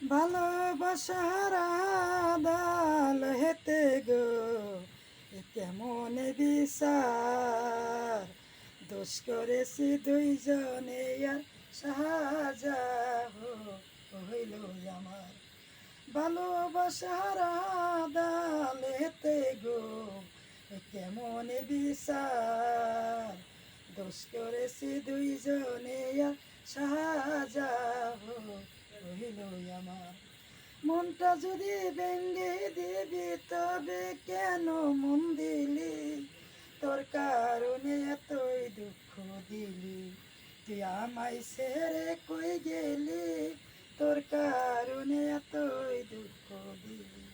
ভালোবাসার আদাল হেতে গো এ কেমন বিচার দোষ করেছি দুইজনে আর সাজা হইল আমার ভালোবাসার আদাল হেতে গো এ কেমন বিচার দোষ করেছি দুইজনে আর সাজা হইল আমার মনটা যদি ভেঙ্গে দিবি তবে কেন মন দিলি তোর কারণে এতই দুঃখ দিলি তুই আমায় ছেড়ে কই গেলি তোর কারণে এতই দুঃখ দিলি।